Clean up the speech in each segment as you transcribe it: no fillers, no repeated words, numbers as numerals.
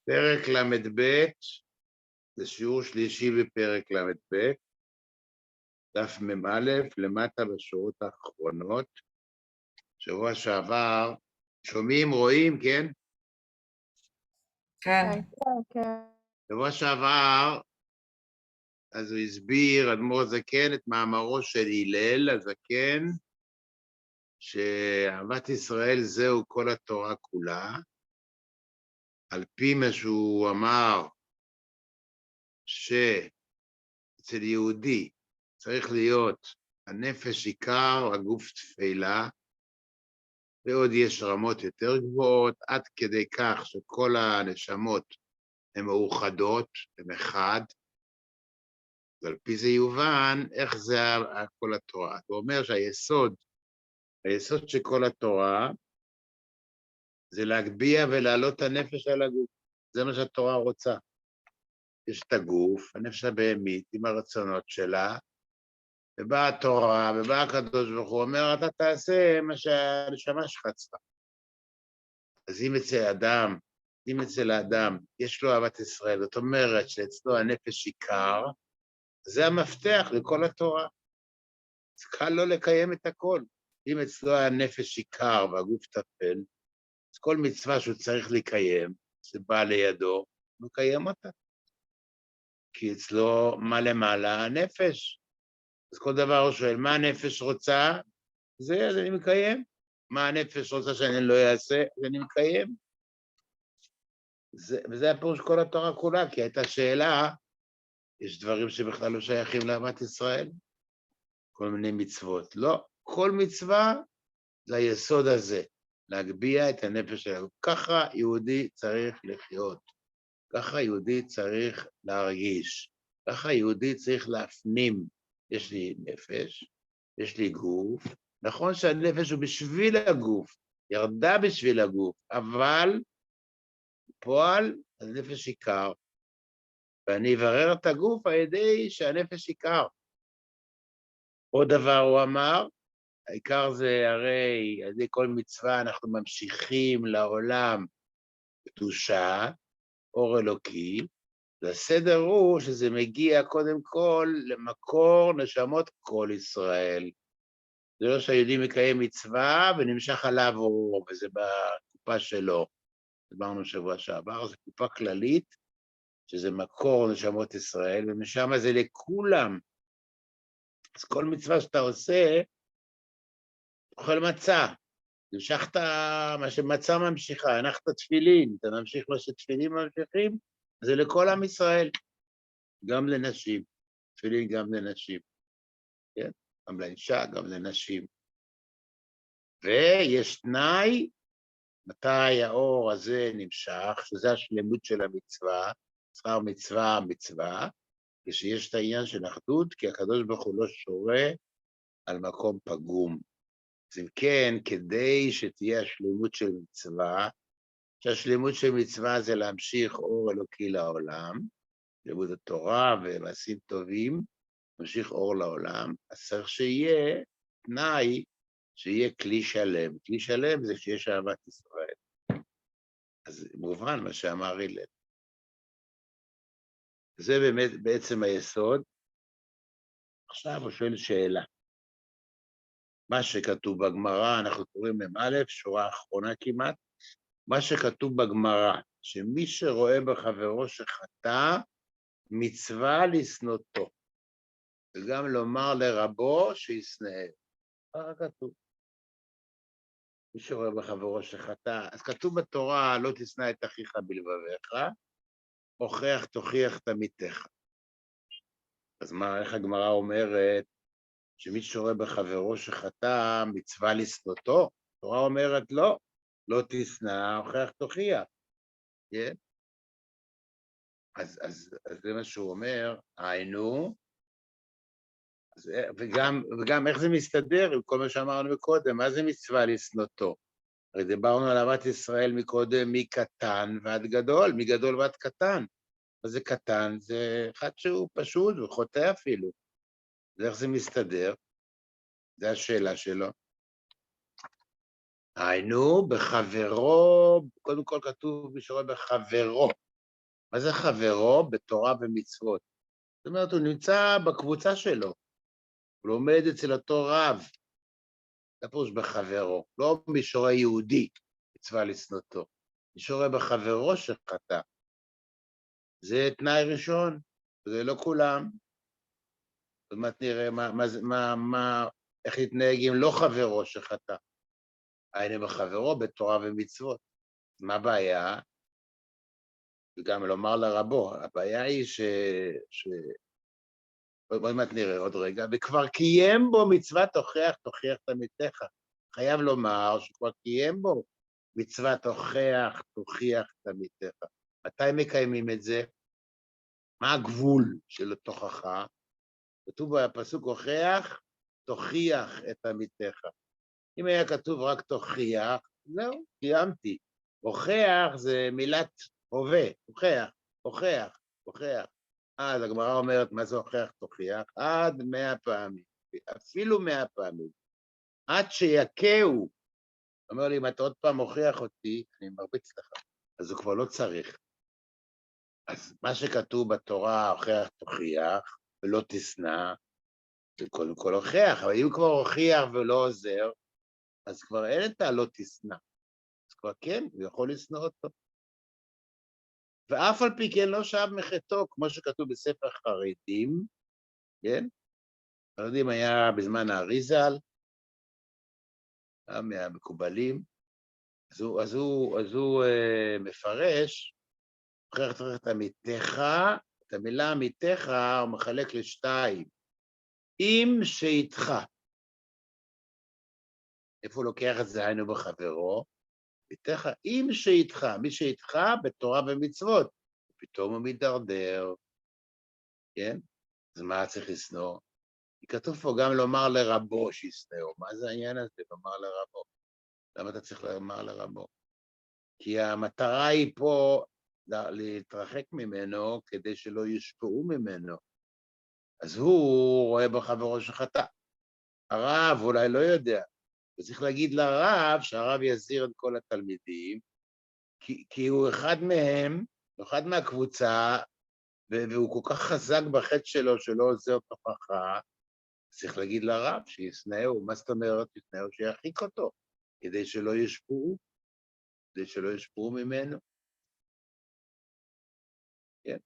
פרק ל"ב, זה שיעור שלישי בפרק ל"ב, דף מ"א, למטה בשורות האחרונות. שבוע שעבר, שומעים, רואים, כן? כן. שבוע שעבר, אז הוא הסביר, אדמו"ר הזקן, את מאמרו של הלל הזקן, שאהבת ישראל זהו כל התורה כולה, על פי מה שהוא אמר, שאצל יהודי צריך להיות הנפש עיקר, הגוף תפילה, ועוד יש רמות יותר גבוהות, עד כדי כך שכל הנשמות הן מאוחדות, הן אחד, ועל פי זה יובן איך זה כל התורה. הוא אומר שהיסוד של כל התורה, זה להגביה ולהעלות את הנפש על הגוף. זה מה שהתורה רוצה. יש את הגוף, הנפש הבהמית, עם הרצונות שלה, ובאה התורה, ובא הקדוש ברוך הוא אומר, אתה תעשה מה שהנשמה שלך צריכה. אז אם אצל האדם יש לו אהבת ישראל, זאת אומרת שאצלו הנפש עיקר, זה המפתח לכל התורה. אז קל לא לקיים את הכל. אם אצלו הנפש עיקר והגוף טפל, אז כל מצווה שהוא צריך לקיים, זה בא לידו, הוא מקיים אותה. כי אצלו מה למעלה? הנפש. אז כל דבר הוא שואל, מה הנפש רוצה? אז אני מקיים. מה הנפש רוצה שאני לא אעשה? אז אני מקיים. וזה הפירוש כל התורה כולה, כי הייתה שאלה, יש דברים שבכלל לא שייכים לאהבת ישראל, כל מיני מצוות. לא, כל מצווה זה היסוד הזה, להגביה את הנפש שלנו. ככה יהודי צריך לחיות, ככה יהודי צריך להרגיש, ככה יהודי צריך להפנים. יש לי נפש, יש לי גוף, נכון שהנפש הוא בשביל הגוף, ירדה בשביל הגוף, אבל פועל, הנפש עיקר, ואני אברר את הגוף על ידי שהנפש עיקר. עוד דבר הוא אמר, העיקר זה הרי, על ידי כל מצווה אנחנו ממשיכים לעולם קדושה, אור אלוקי, והסדר הוא שזה מגיע קודם כל למקור נשמות כל ישראל. זה לא שהיהודי מקיים מצווה ונמשך עליו אור, וזה בקופה שלו. דיברנו שבוע שעבר, זו קופה כללית, שזה מקור נשמות ישראל, ומשם זה לכולם. אז כל מצווה שאתה עושה, אוכל מצה. המשכת מה שמצה ממשיכה, הנחת תפילין, אתה ממשיך מה שתפילין ממשיכים, זה לכל עם ישראל, גם לנשים, תפילין גם לנשים, כן? גם לאישה, גם לנשים. ויש תנאי, מתי האור הזה נמשך, שזה השלמות של המצווה, שכר מצווה, כשיש את העניין של אחדות, כי הקדוש ברוך הוא לא שורה על מקום פגום. אז אם כן, כדי שתהיה השלמות של מצווה, שהשלמות של מצווה זה להמשיך אור אלוקי לעולם, לימוד התורה ומעשים טובים, להמשיך אור לעולם, אז צריך שיהיה תנאי, שיהיה כלי שלם. כלי שלם זה שיש אהבת ישראל. אז מובן מה שאמר הלל. זה באמת בעצם היסוד. עכשיו הוא שואל שאלה. מה שכתוב בגמרא, אנחנו קוראים מ"א, שורה האחרונה כמעט, מה שכתוב בגמרא, שמי שרואה בחברו שחטא, מצווה לשנותו, וגם לומר לרבו שישנאהו. ככה כתוב. מי שרואה בחברו שחטא, אז כתוב בתורה, לא תשנא את אחיך בלבביך, הוכח תוכיח את עמיתך. אז מה, איך הגמרא אומרת, שמי שרואה בחברו שחטא, מצווה לשנותו? התורה אומרת לא, לא תשנא, הוכח תוכיח. כן? אז זה מה שהוא אומר, היינו, וגם איך זה מסתדר עם כל מה שאמרנו מקודם, מה זה מצווה לשנותו? הרי דיברנו על אהבת ישראל מקודם, מקטן ועד גדול, מגדול ועד קטן. מה זה קטן? זה אחד שהוא פשוט וחוטא אפילו. אז איך זה מסתדר? זו השאלה שלו. היינו, בחברו, קודם כל כתוב מי שרואה בחברו. מה זה חברו? בתורה ומצוות. זאת אומרת, הוא נמצא בקבוצה שלו, הוא לומד אצל אותו רב, זה פירוש בחברו, לא מי שרואה יהודי, מצווה לשנותו, מי שרואה בחברו שחטא. זה תנאי ראשון, זה לא כולם. עוד מעט נראה איך להתנהג עם לא חברו שחטא. היינו בחברו בתורה ומצוות. מה הבעיה? וגם לומר לרבו, הבעיה היא עוד מעט נראה עוד רגע, וכבר קיים בו מצוות תוכיח תמיתך. חייב לומר שכבר קיים בו מצוות תוכיח תמיתך. מתי מקיימים את זה? מה הגבול של התוכחה? כתוב בפסוק תוכיח את עמיתך. אם היה כתוב רק תוכיח, זהו, קיימתי. הוכח זה מילת הווה, הוכח. אז הגמרא אומרת, מה זה הוכח תוכיח? עד 100 פעמים, אפילו 100 פעמים. עד שיקהו, אומר לי, אם אתה עוד פעם הוכיח אותי, אני מרביץ לך. אז הוא כבר לא צריך. אז מה שכתוב בתורה, הוכח תוכיח, ולא תשנא, זה קודם כל הוכיח, אבל אם כבר הוכיח ולא עוזר, אז כבר אין את הלא תשנא. אז כבר כן, הוא יכול לשנוא אותו. ואף על פי כן לא שב מחטאו, כמו שכתוב בספר חרדים, כן? חרדים היה בזמן האריזל, מהמקובלים, אז הוא מפרש, הוכיח את עמיתך, את המילה עמיתך הוא מחלק לשתיים, אם שאיתך. איפה הוא לוקח את זה? היינו בחברו, עמיתך, אם שאיתך, מי שאיתך בתורה ומצוות, פתאום הוא מתדרדר, כן? אז מה צריך לשנוא? כתוב פה גם לומר לרבו שישנאו. מה זה העניין הזה, לומר לרבו? למה אתה צריך לומר לרבו? כי המטרה היא פה להתרחק ממנו כדי שלא יושפעו ממנו. אז הוא רואה בחברו שחטא. הרב אולי לא יודע. וצריך להגיד לרב שהרב יזהיר את כל התלמידים, כי הוא אחד מהם, אחד מהקבוצה, והוא כל כך חזק בחטא שלו שלא עוזר תוכחה, צריך להגיד לרב שישנאו. מה זאת אומרת שישנאו? שירחיק אותו, כדי שלא ישפעו ממנו. כן?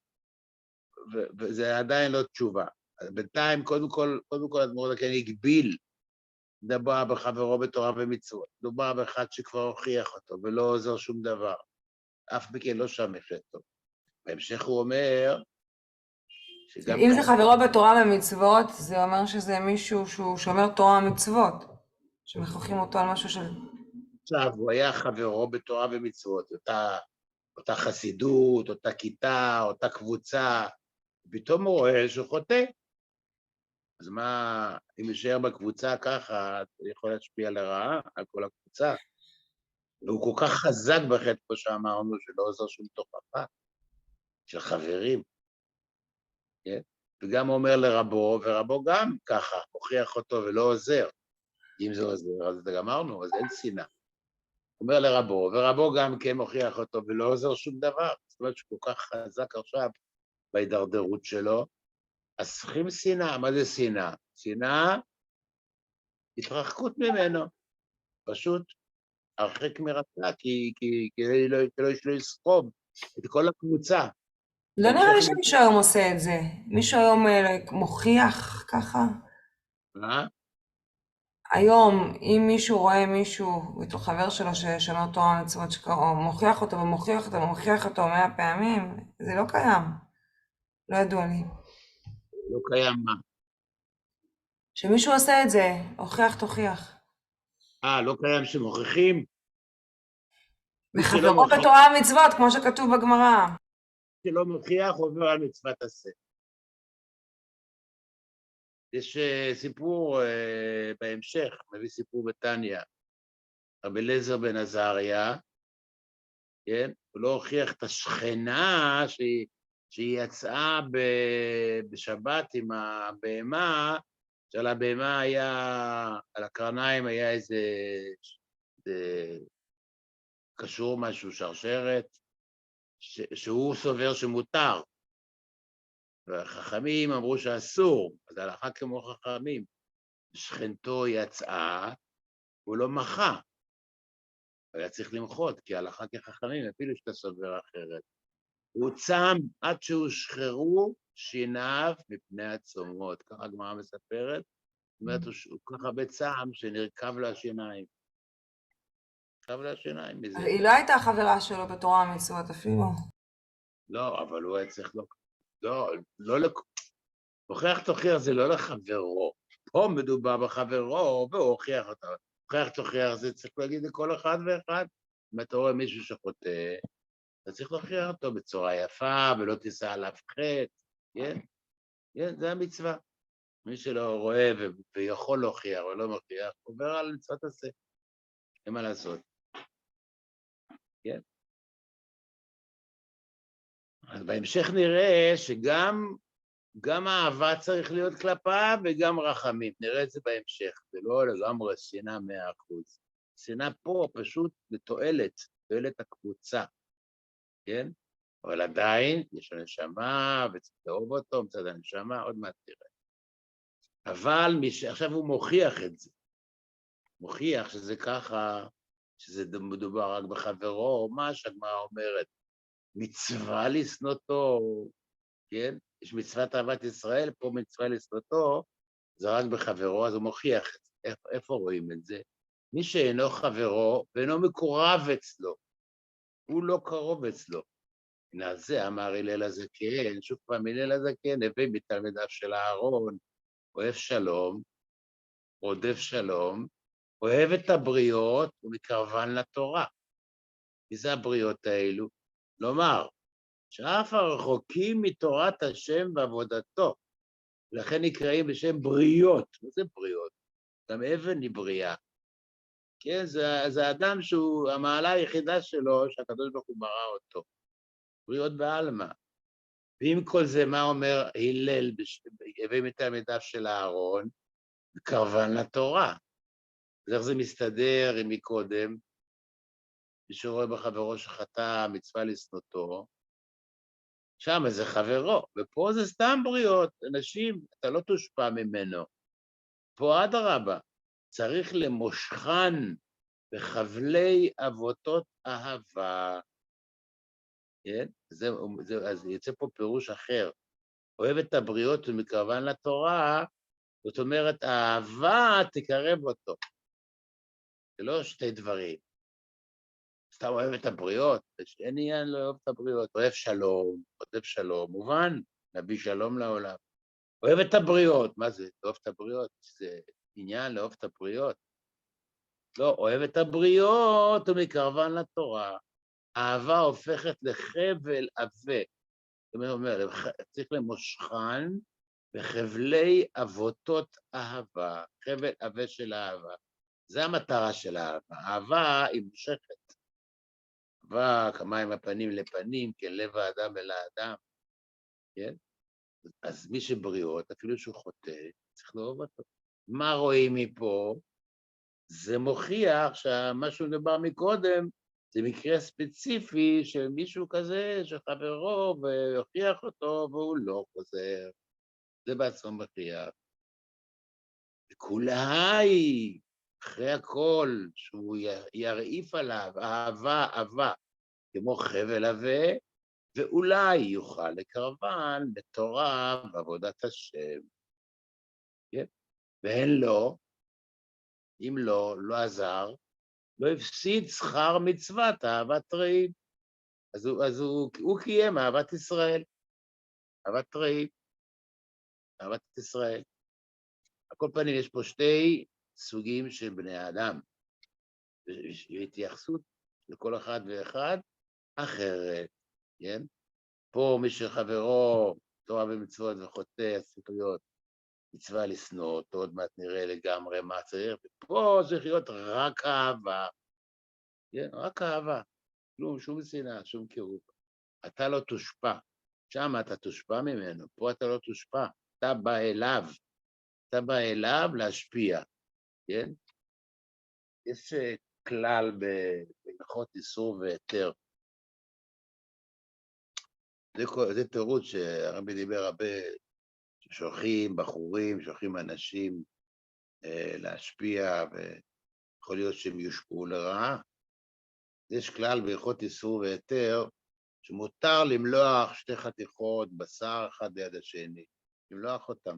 וזה עדיין לא תשובה. בינתיים, קודם כל, אדמו"ר הזקן הגביל, דבר בחברו בתורה ומצוות. דובר באחד שכבר הוכיח אותו, ולא עוזר שום דבר. אף מכן לא שם מחטאו. בהמשך הוא אומר, אם זה חברו בתורה ומצוות, זה אומר שזה מישהו שהוא שומר תורה ומצוות, שמכריחים אותו על משהו של... עכשיו, הוא היה חברו בתורה ומצוות, אותה חסידות, אותה כיתה, אותה קבוצה, פתאום הוא רואה שהוא חוטא. אז מה, אם יישאר בקבוצה ככה, זה יכול להשפיע לרעה על כל הקבוצה. והוא כל כך חזק בחטא, כמו שאמרנו, שלא עוזר שום תוכחה של חברים. כן? וגם הוא אומר לרבו, ורבו גם ככה, הוכיח אותו ולא עוזר. אם זה עוזר, אז גמרנו, אז אין שנאה. הוא אומר לרבו, ורבו גם כן הוכיח אותו ולא עוזר שום דבר. זאת אומרת שהוא כל כך חזק עכשיו בהידרדרות שלו, אז צריכים שנאה. מה זה שנאה? שנאה, התרחקות ממנו. פשוט הרחק מרצה, כי לא יסחוב את כל הקבוצה. לא נראה לי שמישהו היום עושה את זה. מישהו היום מוכיח ככה. מה? היום, אם מישהו רואה מישהו, חבר שלו ששומר תורה ומצוות שקרוב, מוכיח אותו ומוכיח אותו 100 פעמים, זה לא קיים. לא ידוע לי. לא קיים מה? שמישהו עושה את זה, הוכיח תוכיח. לא קיים שמוכיחים? בחברו בתורה ומצוות, כמו שכתוב בגמרא. שלא מוכיח עובר על מצוות עשה. יש סיפור בהמשך, מביא סיפור בתניא, רבי אליעזר בן עזריה, כן? הוא לא הוכיח את השכנה שהיא יצאה בשבת עם הבהמה, שעל הבהמה היה, על הקרניים היה איזה קשור משהו, שרשרת, שהוא סובר שמותר, והחכמים אמרו שאסור, אז הלכה כמו חכמים. שכנתו יצאה, הוא לא מחה, היה צריך למחות, כי הלכה כחכמים, אפילו שאתה סובר אחרת. הוא צם עד שהושחרו שיניו מפני הצומות, ככה הגמרא מספרת, זאת אומרת, הוא כל כך הרבה צם שנרכב לו השיניים. נרכב לו השיניים מזה. היא לא הייתה חברה שלו בתורה המצוות אפילו. לא, אבל הוא היה צריך הוכיח תוכיח זה לא לחברו. פה מדובר בחברו, והוא הוכיח אותו. הוכיח תוכיח זה צריך להגיד לכל אחד ואחד. אם אתה רואה מישהו שחוטא, אתה צריך להוכיח אותו בצורה יפה, ולא תישא עליו חטא, כן? כן, זה המצווה. מי שלא רואה ויכול להוכיח ולא מוכיח, עובר על מצוות עשה. אין מה לעשות. כן? אז בהמשך נראה שגם אהבה צריך להיות כלפיו וגם רחמים. נראה את זה בהמשך, זה לא לגמרי שנאה 100%. שנאה פה פשוט לתועלת, תועלת הקבוצה, כן? אבל עדיין יש לו נשמה וצריך לאהוב אותו מצד הנשמה, עוד מעט תראה. אבל עכשיו הוא מוכיח את זה. מוכיח שזה ככה, שזה מדובר רק בחברו, מה שהגמרא אומרת, מצווה לשנותו, כן? יש מצוות אהבת ישראל, פה מצווה לשנותו, זה רק בחברו, אז הוא מוכיח את זה. איפה רואים את זה? מי שאינו חברו ואינו מקורב אצלו, הוא לא קרוב אצלו. הנה זה אמר הלל הזקן, שוב פעם הלל הזקן, הווי מתלמידיו של אהרון, אוהב שלום, רודף שלום, אוהב את הבריות ומקרבן לתורה. מי זה הבריות האלו? לומר, שאף הרחוקים מתורת השם ועבודתו, לכן נקראים בשם בריות. מה זה בריות? גם אבן היא בריאה. כן, זה אדם שהוא, המעלה היחידה שלו, שהקדוש ברוך הוא ברא אותו. בריות בעלמא. ועם כל זה, מה אומר הלל, הווי מתלמידיו של אהרון? קרבן לתורה. אז איך זה מסתדר עם מקודם? מי שרואה בחברו שחטא מצווה לשנותו, שם זה חברו, ופה זה סתם בריות, אנשים, אתה לא תושפע ממנו. פה אדרבה, צריך למושכן בחבלי אבותות אהבה. כן? אז יצא פה פירוש אחר. אוהב את הבריות ומקרבן לתורה, זאת אומרת, האהבה תקרב אותו. זה לא שתי דברים. סתם אוהב את הבריות, אין עניין לא אוהב את הבריות. אוהב שלום, רודף שלום, מובן, נביא שלום לעולם. אוהב את הבריות, מה זה? לאהוב את הבריות? זה עניין לאהוב את הבריות. לא, אוהב את הבריות ומקרבן לתורה. אהבה הופכת לחבל עבה. זאת אומרת, צריך למושכן בחבלי אבותות אהבה, חבל עבה של אהבה. זה המטרה של האהבה. אהבה היא מושכת. אהבה כמים הפנים לפנים, כן, לב האדם אל האדם, כן? אז מי שבריות, אפילו שהוא חוטא, צריך לאהוב אותו. מה רואים מפה? זה מוכיח שמה שהוא מדבר מקודם, זה מקרה ספציפי של מישהו כזה שחברו והוכיח אותו והוא לא חוזר. זה בעצמו מכריח. וכולה היא, אחרי הכל, שהוא ירעיף עליו, אהבה, כמו חבל עבה, ואולי יוכל לקרבן לתורה ועבודת השם. כן? ואין לו, אם לא עזר, לא הפסיד שכר מצוות אהבת רעים. אז הוא קיים אהבת ישראל, אהבת רעים, אהבת ישראל. על כל פנים, יש פה שתי סוגים של בני האדם, והתייחסות לכל אחד ואחד אחרת, כן? פה מי שחברו תורה ומצוות וחוטא הספריות, מצווה לשנוא אותו, עוד מעט נראה לגמרי מה צריך, ופה צריך להיות רק אהבה, כן? רק אהבה, שום שנאה, שום קירוב. אתה לא תושפע, שם אתה תושפע ממנו, פה אתה לא תושפע, אתה בא אליו להשפיע, כן? יש כלל בהלכות איסור והיתר. זה תירוץ שהרבי דיבר הרבה, ששולחים בחורים, שולחים אנשים להשפיע, ויכול להיות שהם יושפעו לרעה. יש כלל בהלכות איסור והיתר, שמותר למלוח 2 חתיכות בשר אחד ליד השני, למלוח אותם,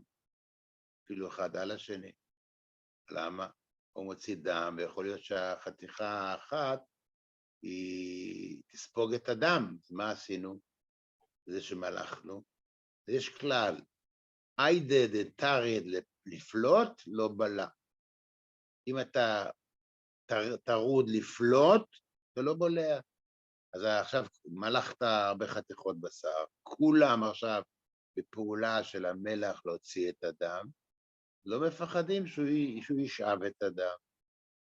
אפילו אחד על השני. למה? הוא מוציא דם, ויכול להיות שהחתיכה האחת היא תספוג את הדם. אז מה עשינו? זה שמלכנו. יש כלל, איידה דתרד לפלוט, לא בלע. אם אתה טרוד לפלוט, זה לא בולע. אז עכשיו מלכת הרבה חתיכות בשר, כולם עכשיו בפעולה של המלח להוציא את הדם, לא מפחדים שהוא ישאב את הדם.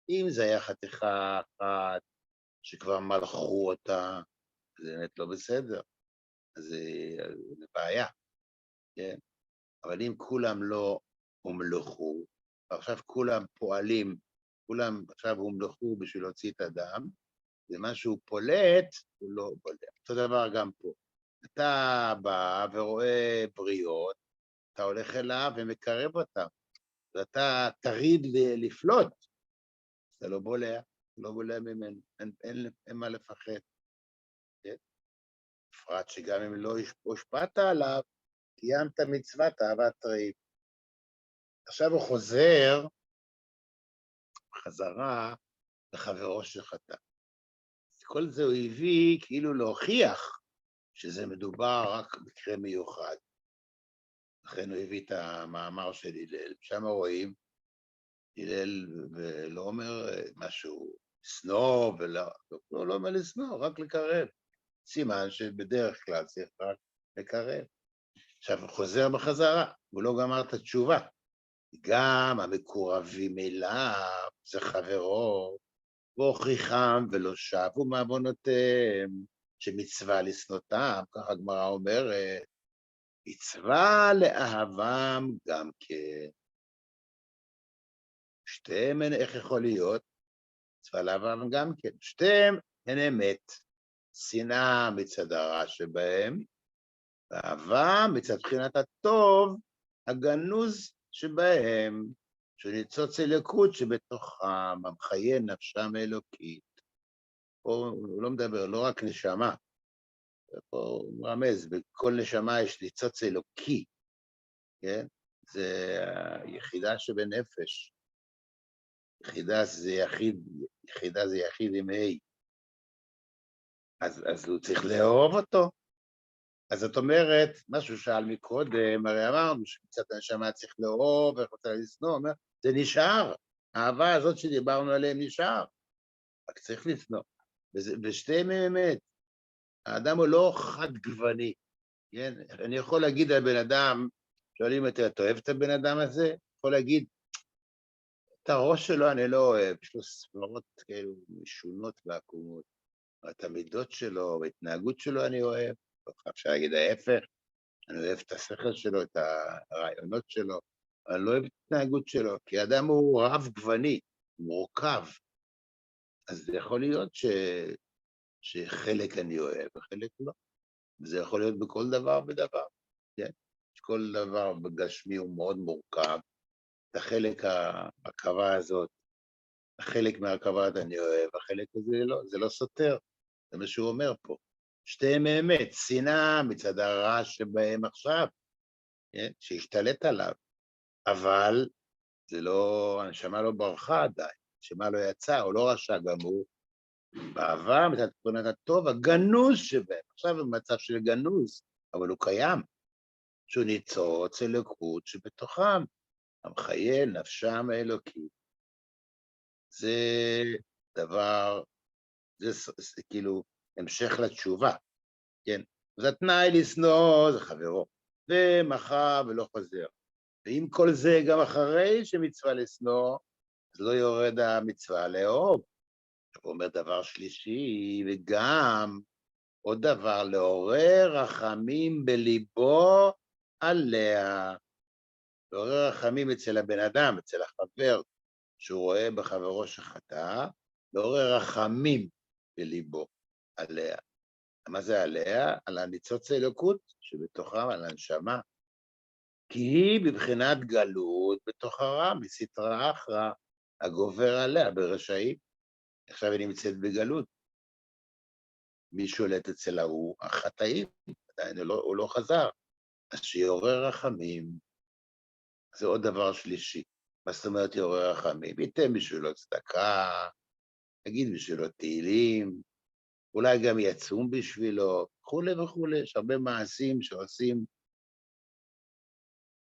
אם זה היה חתיכה אחת שכבר מלכו אותה, זה באמת לא בסדר, אז זה בעיה, כן? אבל אם כולם לא הומלכו, ועכשיו כולם פועלים, כולם עכשיו הומלכו בשביל להוציא את הדם, זה משהו פולט, הוא לא בולע. אותו דבר גם פה. אתה בא ורואה בריות, אתה הולך אליו ומקרב אותם, ואתה תריד לפלוט, אתה לא בולע, לא בולע ממנו, אין מה לפחד. כן? בפרט שגם אם לא הושפעת עליו, קיימת מצוות אהבת רעיו. עכשיו הוא חוזר בחזרה לחברו שחטא. כל זה הוא הביא כאילו להוכיח שזה מדובר רק במקרה מיוחד. לכן הוא הביא את המאמר של הלל. שם רואים, הלל לא אומר משהו סנור, לא אומר לסנור, רק לקרב. סימן שבדרך כלל צריך רק לקרב. עכשיו הוא חוזר בחזרה, הוא לא גמר את התשובה. גם המקורבים אליו, זה חברו, והוכיחם ולא שבו מעוונותיהם, שמצווה לשנותם, ככה הגמרא אומרת, מצווה לאהבם גם כן. שתיהם, איך יכול להיות? מצווה לאהבם גם כן. שתיהם הן אמת. שנאה מצד הרע שבהם, ואהבה מצד בחינת הטוב, הגנוז שבהם, שניצוץ אלוקות שבתוכם, המחיה נפשם אלוקית. פה הוא לא מדבר, לא רק נשמה, פה הוא רמז, בכל נשמה יש ניצוץ אלוקי, כן? זה היחידה שבנפש. יחידה זה יחיד עם ה'. אז הוא צריך לאהוב אותו. אז זאת אומרת, מה שהוא שאל מקודם, הרי אמרנו שמצד הנשמה צריך לאהוב, ואיך רוצה לשנוא, אומר, זה נשאר. האהבה הזאת שדיברנו עליה נשאר. רק צריך לשנוא. ושתיהם אמת. האדם הוא לא חד גווני. כן? אני יכול להגיד על בן אדם, שואלים אותי, אתה אוהב את הבן אדם הזה? יכול להגיד, את הראש שלו אני לא אוהב, יש לו סברות כאלו משונות ועקומות. את המידות שלו, ההתנהגות שלו אני אוהב, אפשר להגיד ההפך, אני אוהב את השכל שלו, את הרעיונות שלו, אני לא אוהב את ההתנהגות שלו, כי האדם הוא רב גווני, מורכב, אז זה יכול להיות שחלק אני אוהב וחלק לא, וזה יכול להיות בכל דבר ודבר, כן? כל דבר בגשמי הוא מאוד מורכב, את החלק ההרכבה הזאת, החלק מהרכבה הזאת אני אוהב, החלק הזה לא, זה לא סותר, זה מה שהוא אומר פה. שתיהם אמת, שנאה מצד הרע שבהם עכשיו, כן? שהשתלט עליו, אבל זה לא, הנשמה לא ברחה עדיין, הנשמה לא יצאה, הוא לא רשע גמור, בעבר מצד תכונת הטוב, הגנוז שבהם, עכשיו הוא במצב של גנוז, אבל הוא קיים, שהוא ניצוץ אלוקות שבתוכם, המחיה נפשם האלוקית. זה דבר, זה כאילו המשך לתשובה, כן? אז התנאי לשנוא זה חברו, ומחה ולא חוזר. ואם כל זה גם אחרי שמצווה לשנוא, אז לא יורד המצווה לאהוב. הוא אומר דבר שלישי, וגם עוד דבר, לעורר רחמים בליבו עליה. לעורר רחמים אצל הבן אדם, אצל החבר, שהוא רואה בחברו שחטא, לעורר רחמים בליבו עליה. מה זה עליה? על הניצוץ האלוקות שבתוכה, על הנשמה. כי היא בבחינת גלות בתוך הרע, מסתרא אחרא, הגובר עליה ברשעים. עכשיו היא נמצאת בגלות. מי שולט אצל ההוא? החטאים, עדיין הוא לא חזר. אז שיעורר רחמים, זה עוד דבר שלישי. מה זאת אומרת יעורר רחמים? ייתן בשבילו צדקה, יגיד בשבילו תהילים, אולי גם יצום בשבילו, וכולי וכולי. יש הרבה מעשים שעושים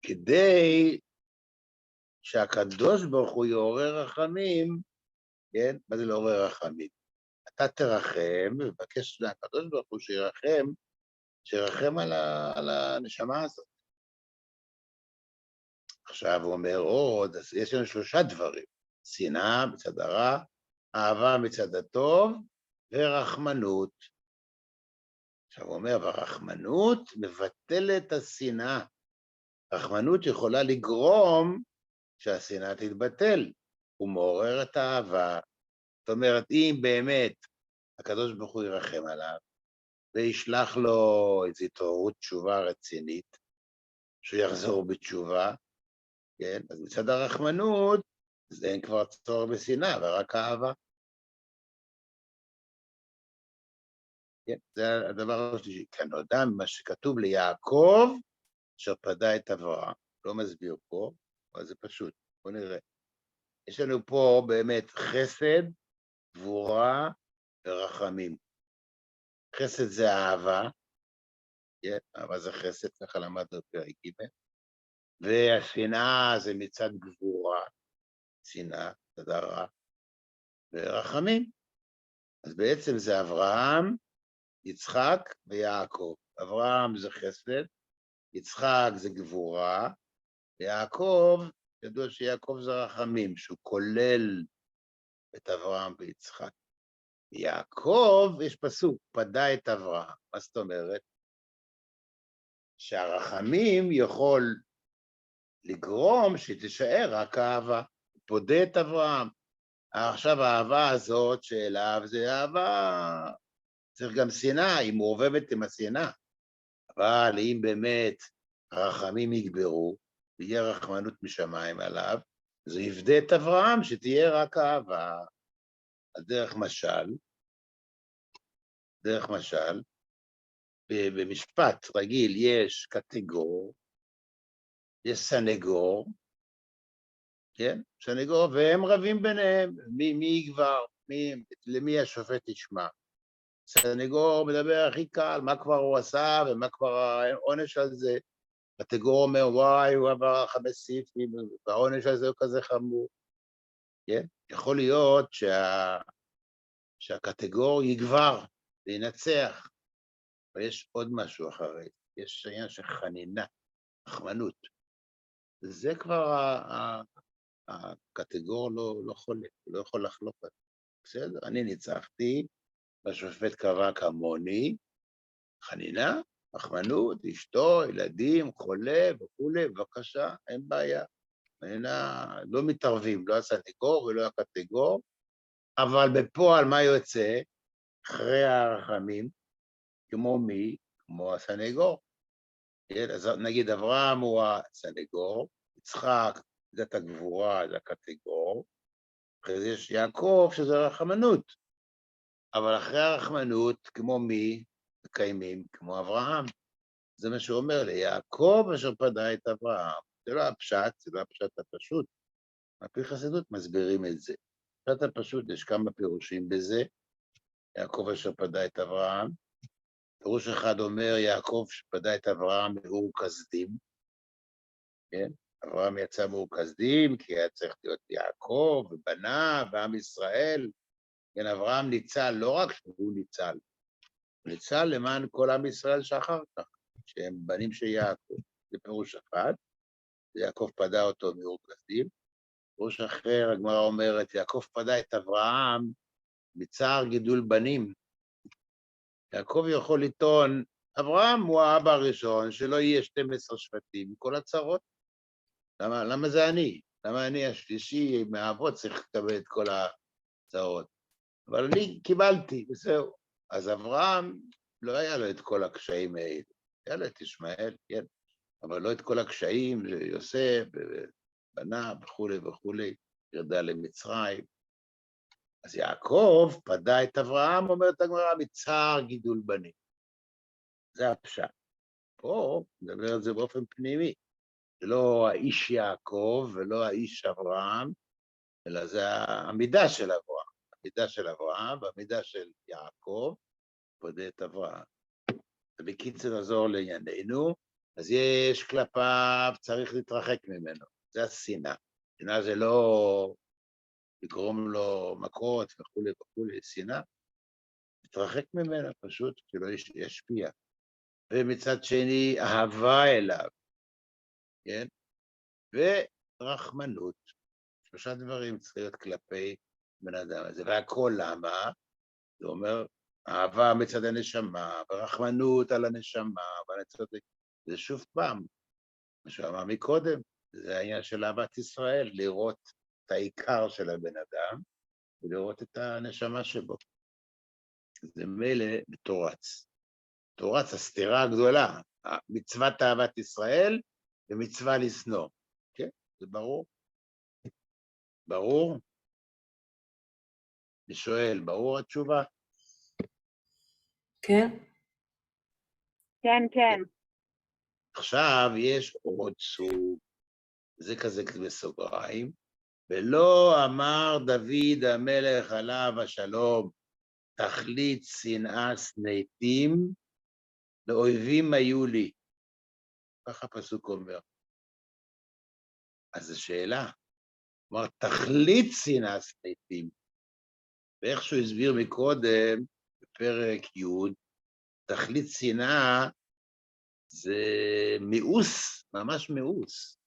כדי שהקדוש ברוך הוא יעורר רחמים, כן? מה זה לעורר רחמים? אתה תרחם, ובקש מהקדוש ברוך הוא שירחם על הנשמה הזאת. עכשיו הוא אומר עוד, אז יש לנו 3 דברים, שנאה מצד הרע, אהבה מצד הטוב, ורחמנות. עכשיו הוא אומר, והרחמנות מבטלת את השנאה. רחמנות יכולה לגרום שהשנאה תתבטל, הוא מעורר את האהבה. זאת אומרת, אם באמת הקדוש ברוך הוא ירחם עליו, וישלח לו איזו התעוררות תשובה רצינית, שהוא יחזור בתשובה, כן? אז מצד הרחמנות, אז אין כבר צורך בשנאה, ורק אהבה. כן? זה הדבר השלישי. כאן נודע ממה שכתוב ליעקב, אשר פדה את אברהם. לא מסביר פה, אבל זה פשוט. בואו נראה. יש לנו פה באמת חסד, גבורה ורחמים. חסד זה אהבה, כן? אהבה זה חסד, ככה למדנו בפרק ג', והשנאה זה מצד גבורה, שנאה, מצד הרע, ורחמים. אז בעצם זה אברהם, יצחק ויעקב. אברהם זה חסד, יצחק זה גבורה, ויעקב, ידוע שיעקב זה רחמים, שהוא כולל את אברהם ויצחק. יעקב, יש פסוק, פדה את אברהם. מה זאת אומרת? שהרחמים יכול לגרום שתישאר רק אהבה. פודה את אברהם. עכשיו האהבה הזאת שאליו זה אהבה, צריך גם שנאה, היא מעורבבת עם השנאה. אבל אם באמת הרחמים יגברו, ויהיה רחמנות משמיים עליו, אז הוא יפדה את אברהם שתהיה רק אהבה. על דרך משל, במשפט רגיל יש קטגור, יש סנגור, כן? סנגור, והם רבים ביניהם, מי יגבר, למי השופט ישמע. סנגור מדבר הכי קל, מה כבר הוא עשה ומה כבר העונש על זה. קטגור אומר, וואי, הוא עבר 5 סעיפים, והעונש הזה הוא כזה חמור. כן? יכול להיות שהקטגור יגבר וינצח, אבל יש עוד משהו אחרי, יש עניין של חנינה, רחמנות. זה כבר הקטגור לא חולק, הוא לא יכול לחלוק על זה. בסדר? אני ניצחתי, והשופט קבע כמוני, חנינה, רחמנות, אשתו, ילדים, חולה וכולי, בבקשה, אין בעיה. חנינה, לא מתערבים, לא הסנגור ולא הקטגור, אבל בפועל מה יוצא? אחרי הרחמים, כמו מי? כמו הסנגור. אז נגיד אברהם הוא הסנגור, יצחק זה את הגבורה, זה הקטגור, אחרי זה יש יעקב שזה רחמנות, אבל אחרי הרחמנות, כמו מי? מקיימים, כמו אברהם. זה מה שהוא אומר לי, יעקב אשר פדה את אברהם. זה לא הפשט, זה לא הפשט הפשוט. על פי חסידות מסבירים את זה. הפשט הפשוט, יש כמה פירושים בזה. יעקב אשר פדה את אברהם. פירוש אחד אומר, יעקב שפדה את אברהם מאור כסדים. כן? אברהם יצא מאור כסדים, כי היה צריך להיות יעקב ובניו ועם ישראל. כן, אברהם ניצל, לא רק שהוא ניצל, הוא ניצל למען כל עם ישראל שאחר כך, שהם בנים של יעקב. זה פירוש אחד, יעקב פדה אותו מאור כסדים. פירוש אחר, הגמרא אומרת, יעקב פדה את אברהם מצער גידול בנים. יעקב יכול לטעון, אברהם הוא האבא הראשון, שלא יהיה 12 שבטים, כל הצרות. למה זה אני? למה אני השלישי מהאבות צריך לקבל את כל הצרות? אבל אני קיבלתי, וזהו. אז אברהם, לא היה לו את כל הקשיים האלה. היה לו את ישמעאל, כן, אבל לא את כל הקשיים, יוסף, בנה וכולי וכולי, ירדה למצרים. אז יעקב פדה את אברהם, אומרת הגמרא, מצער גידול בנים. זה הפשט. פה נדבר על זה באופן פנימי. זה לא האיש יעקב ולא האיש אברהם, אלא זה העמידה של אברהם. העמידה של אברהם והעמידה של יעקב, פודה את אברהם. ובקיצר נעזור לענייננו, אז יש כלפיו, צריך להתרחק ממנו. זה השנאה. שנאה זה לא לגרום לו מכות וכולי וכולי, שנאה. להתרחק ממנו פשוט, כי לא ישפיע. ומצד שני, אהבה אליו, כן? ורחמנות. שלושה דברים צריכים להיות כלפי בן אדם הזה. והכל למה? זה אומר, אהבה מצד הנשמה, ורחמנות על הנשמה, זה שוב פעם, מה שאמר מקודם, זה העניין של אהבת ישראל, לראות את העיקר של הבן אדם, ולראות את הנשמה שבו. זה מילא בתורץ. תורץ, הסתירה הגדולה, מצוות אהבת ישראל ומצווה לשנוא. כן, זה ברור. ברור? אני שואל, ברור התשובה? כן? כן, כן. עכשיו יש עוד סוג, זה כזה בסוגריים, ולא אמר דוד המלך עליו השלום, תכלית שנאה סנאיתים, לאויבים היו לי. ככה הפסוק אומר. אז השאלה, כלומר, תכלית שנאה סנאיתים, ואיכשהו הסביר מקודם, בפרק י', תכלית שנאה זה מיאוס, ממש מיאוס.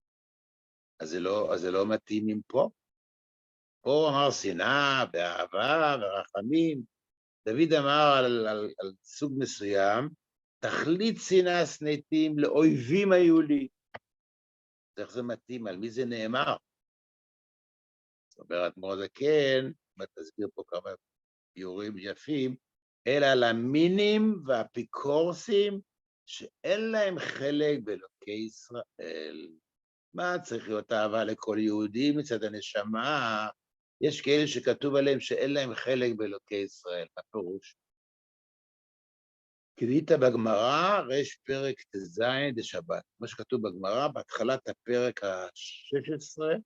אז זה לא מתאים עם פה. פה הוא אמר שנאה ואהבה ורחמים. דוד אמר על סוג מסוים, תכלית שנאה סנאיתים לאויבים היו לי. איך זה מתאים? על מי זה נאמר? זאת אומרת, מאוד כן, תסביר פה כמה ביורים יפים, אלא למינים והאפיקורסים שאין להם חלק באלוקי ישראל. מה צריך להיות אהבה לכל יהודי מצד הנשמה? יש כאלה שכתוב עליהם שאין להם חלק באלוקי ישראל. מה פירוש? קראת בגמרא, רש פרק ט"ז דשבת. מה שכתוב בגמרא, בהתחלת הפרק ה-16,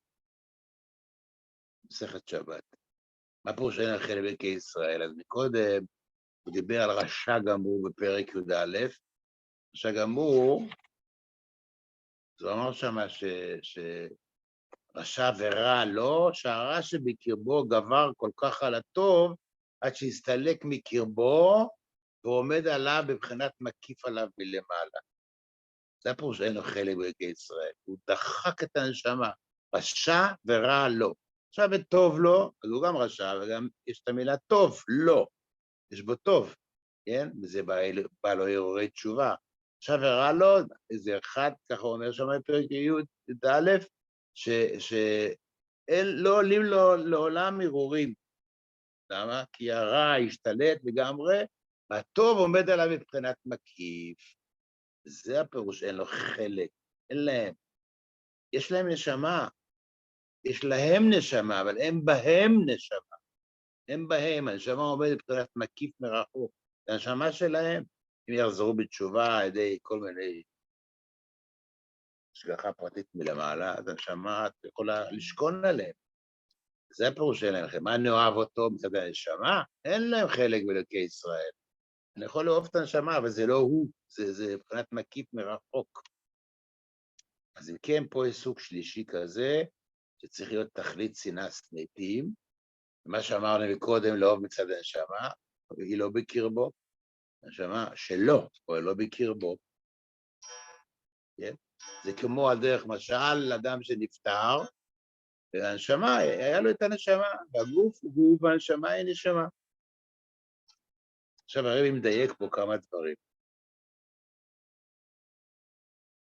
מסכת שבת. מה פירוש שאין להם חלק באלוקי ישראל? אז מקודם הוא דיבר על רשע גמור בפרק י"א. רשע גמור, אז הוא אמר שם רשע ורע לא, שהרע שבקרבו גבר כל כך על הטוב, עד שהסתלק מקרבו, ועומד עליו בבחינת מקיף עליו מלמעלה. זה הפירוש שאין לו חלק באלוקי ישראל. הוא דחק את הנשמה, רשע ורע לא. עכשיו וטוב לו, אז הוא גם רשע, וגם יש את המילה טוב, לא. יש בו טוב, כן? וזה בא לו הרהורי תשובה. עכשיו ורע לו, איזה אחד, ככה הוא אומר שם בפרק י"א, שלא עולים לו לעולם הרהורים. למה? כי הרע השתלט לגמרי, והטוב עומד עליו מבחינת מקיף. זה הפירוש, אין לו חלק, אין להם. יש להם נשמה, יש להם נשמה, אבל הם בהם נשמה. הם בהם, הנשמה עומדת מבחינת מקיף מרחוק. זה הנשמה שלהם. אם יחזרו בתשובה על ידי כל מיני השגחה פרטית מלמעלה, אז הנשמה יכולה לשכון עליהם. זה הפירוש שאין להם חלק. מה אני אוהב אותו מצד הנשמה? אין להם חלק באלוקי ישראל. אני יכול לאהוב את הנשמה, אבל זה לא הוא, זה מבחינת מקיף מרחוק. אז אם כן, פה יש סוג שלישי כזה, שצריך להיות תכלית שנאה סנאיתים, ומה שאמרנו מקודם, לאהוב מצד הנשמה, היא לא בקרבו, הנשמה שלא, או לא בקרבו. כן? זה כמו על דרך משל, אדם שנפטר, והנשמה, היה לו את הנשמה, והגוף הוא גוף, והנשמה היא נשמה. עכשיו הרבי מדייק פה כמה דברים.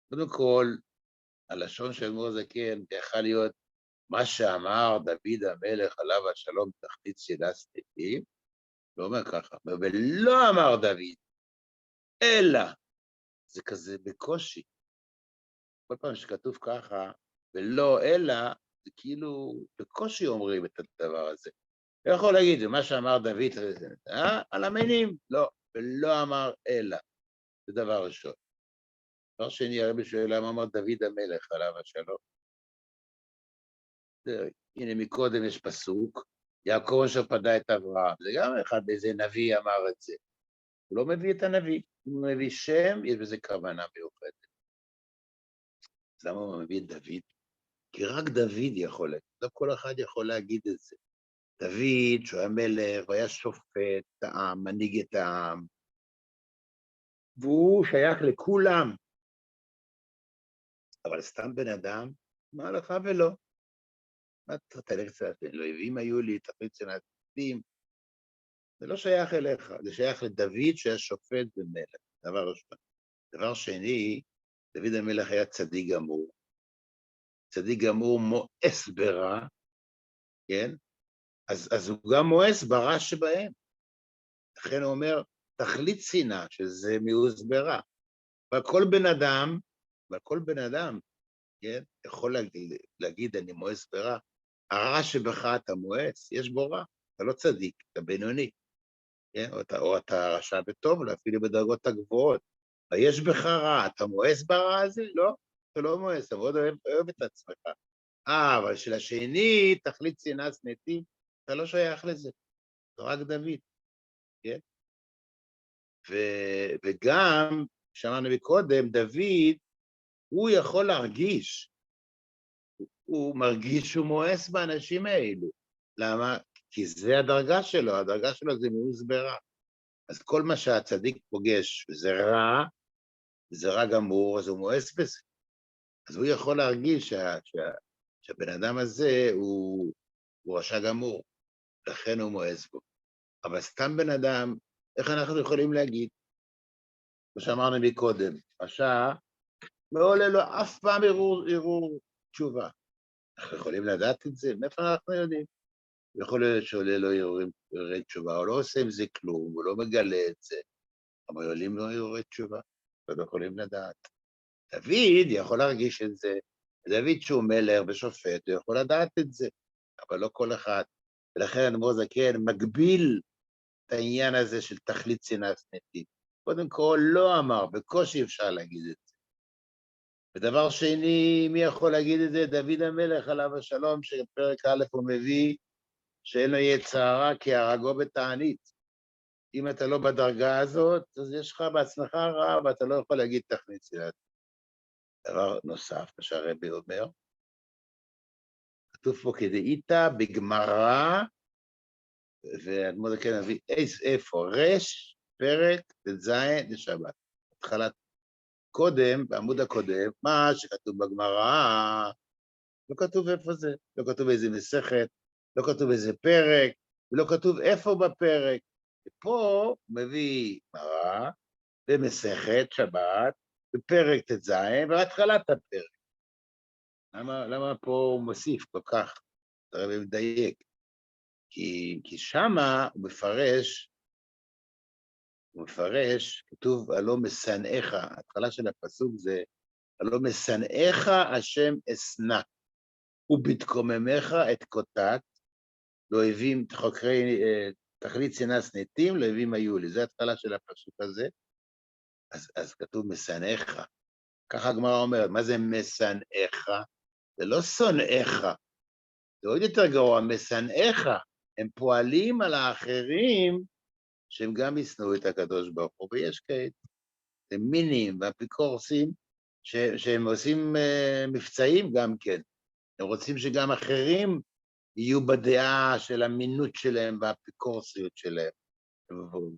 קודם כל, הלשון של אדמו"ר זקן, יכול להיות מה שאמר דוד המלך עליו השלום תכלית שנאה סנאיתים, לא אומר ככה, אומר, ולא אמר דוד, אלא, זה כזה בקושי. כל פעם שכתוב ככה, ולא אלא, זה כאילו בקושי אומרים את הדבר הזה. לא יכול להגיד, זה מה שאמר דוד, על המינים, לא, ולא אמר אלא, זה דבר ראשון. דבר שני, הרבי שואל למה אמר דוד המלך עליו השלום. הנה מקודם יש פסוק, יעקב אשר פדה את אברהם, זה גם אחד, איזה נביא אמר את זה. הוא לא מביא את הנביא, הוא מביא שם, יש בזה כוונה מיוחדת. אז למה הוא מביא את דוד? כי רק דוד יכול להגיד, לא כל אחד יכול להגיד את זה. דוד, שהוא היה מלך, הוא היה שופט את העם, מנהיג את העם, והוא שייך לכולם. אבל סתם בן אדם, מה לך ולא? מה תלך קצת, אלוהים היו לי, תחליט שנעשים, זה לא שייך אליך, זה שייך לדוד שהיה שופט ומלך, דבר ראשון. דבר שני, דוד המלך היה צדיק גמור, צדיק גמור מואס ברע, כן? אז הוא גם מואס ברע שבהם. לכן הוא אומר, תכלית שנאה, שזה מיאוס ברע. אבל כל בן אדם, כן, יכול להגיד, אני מואס ברע, הרע שבך אתה מואס, יש בו רע, אתה לא צדיק, אתה בינוני, כן? או אתה רשע בטוב, אפילו בדרגות הגבוהות. ויש בך רע, אתה מואס ברע הזה? לא, אתה לא מואס, אתה מאוד אוהב את עצמך. אבל של השני, תכלית שנאה שנאתי, אתה לא שייך לזה, זה רק דוד, כן? וגם, שאמרנו מקודם, דוד, הוא יכול להרגיש, הוא מרגיש שהוא מואס באנשים האלו. למה? כי זה הדרגה שלו זה מאוס ברע. אז כל מה שהצדיק פוגש, זה רע, זה רע גמור, אז הוא מואס בזה. אז הוא יכול להרגיש שהבן אדם הזה הוא רשע גמור, לכן הוא מואס בו. אבל סתם בן אדם, איך אנחנו יכולים להגיד? כמו שאמרנו מקודם, רשע, לא עולה לו אף פעם ערעור תשובה. אנחנו יכולים לדעת את זה? מאיפה אנחנו יודעים? יכול להיות שעולה לו ערעורי תשובה, הוא לא עושה עם זה כלום, הוא לא מגלה את זה, אבל עולים לו ערעורי תשובה, אנחנו יכולים לדעת. דוד יכול להרגיש את זה, דוד שהוא מלך ושופט, הוא יכול לדעת את זה, אבל לא כל אחד. ולכן אדמו"ר זקן מגביל את העניין הזה של תכלית שנאה שנאתית. קודם כל לא אמר, בקושי אפשר להגיד את זה. ודבר שני, מי יכול להגיד את זה? דוד המלך עליו השלום, שבפרק א' הוא מביא, שאין לו יצרה כי הרגו בתענית. אם אתה לא בדרגה הזאת, אז יש לך בעצמך רע, ואתה לא יכול להגיד תכלית שנאה. דבר נוסף, מה שהרבי אומר, כתוב פה כדאיתא בגמרא, ואדמו"ר זקן מביא איפה? רש, פרק, ט"ז לשבת. התחלת קודם, בעמוד הקודם, מה שכתוב בגמרא, לא כתוב איפה זה, לא כתוב איזה מסכת, לא כתוב איזה פרק, ולא כתוב איפה בפרק. ופה הוא מביא גמרא, במסכת שבת, בפרק ט"ז, והתחלת הפרק. למה פה הוא מוסיף כל כך? הרבי מדייק. כי שמה הוא מפרש, כתוב, הלא משנאיך, ההתחלה של הפסוק זה, הלא משנאיך השם אשנא, ובתקוממך את קוטט, לאויבים חוקרי תכלית שנאה שנאתים, לאויבים היו לי. זו ההתחלה של הפסוק הזה. אז כתוב משנאיך. ככה הגמרא אומרת, מה זה משנאיך? זה לא שונאיך, זה עוד יותר גרוע, משנאיך. הם פועלים על האחרים, שהם גם ישנאו את הקדוש ברוך הוא, ויש כאלה, זה מינים ואפיקורסים, שהם עושים מבצעים גם כן. הם רוצים שגם אחרים יהיו בדעה של המינות שלהם והאפיקורסיות שלהם.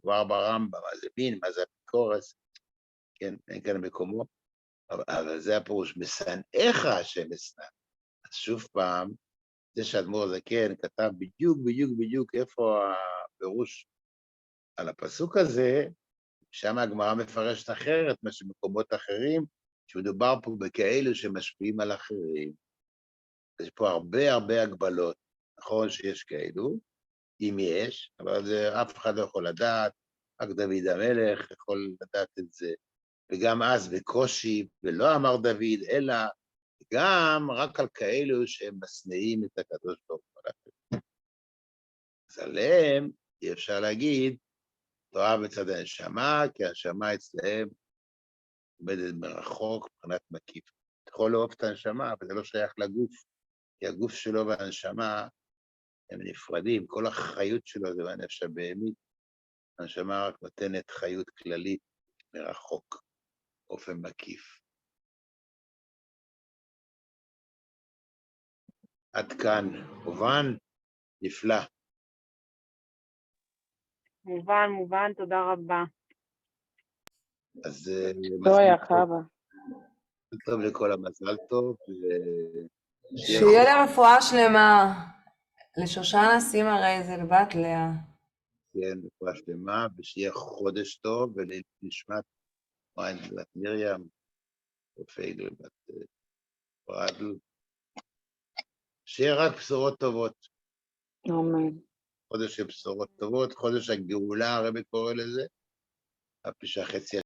כבר ברמב"ם, מה זה מין, מה זה אפיקורס, כן, אין כאן מקומו, אבל זה הפירוש, משנאיך השם אשנא. אז שוב פעם, זה שאדמו"ר זקן כתב בדיוק איפה הפירוש על הפסוק הזה, שם הגמרא מפרשת אחרת, מה שמקומות אחרים, שמדובר פה בכאלו שמשפיעים על אחרים. יש פה הרבה הגבלות, נכון שיש כאלו, אם יש, אבל זה אף אחד לא יכול לדעת, רק דוד המלך יכול לדעת את זה, וגם אז בקושי, ולא אמר דוד, אלא גם רק על כאלו שהם משנאים את הקדוש ברוך הוא. אז עליהם אי אפשר להגיד, תורה בצד הנשמה, כי הנשמה אצלהם עומדת מרחוק, מבחינת מקיף. אתה יכול לאהוב את הנשמה, אבל זה לא שייך לגוף, כי הגוף שלו והנשמה הם נפרדים, כל החיות שלו זה בנפש הבהמית, הנשמה רק נותנת חיות כללית מרחוק, באופן מקיף. עד כאן, מובן? נפלא. מובן, תודה רבה. אז לא היה חווה. מזל טוב לכל המזל טוב, שיהיה לה רפואה שלמה. לשושנה סימה רייזל, בת לאה. כן, רפואה שלמה, ושיהיה חודש טוב, ולנשמת מוהן בת מרים, ופייגל בת פרדל. שיהיה רק בשורות טובות. אמן. חודש של בשורות טובות, חודש הגאולה, הרבי קורא לזה, אף שהחצי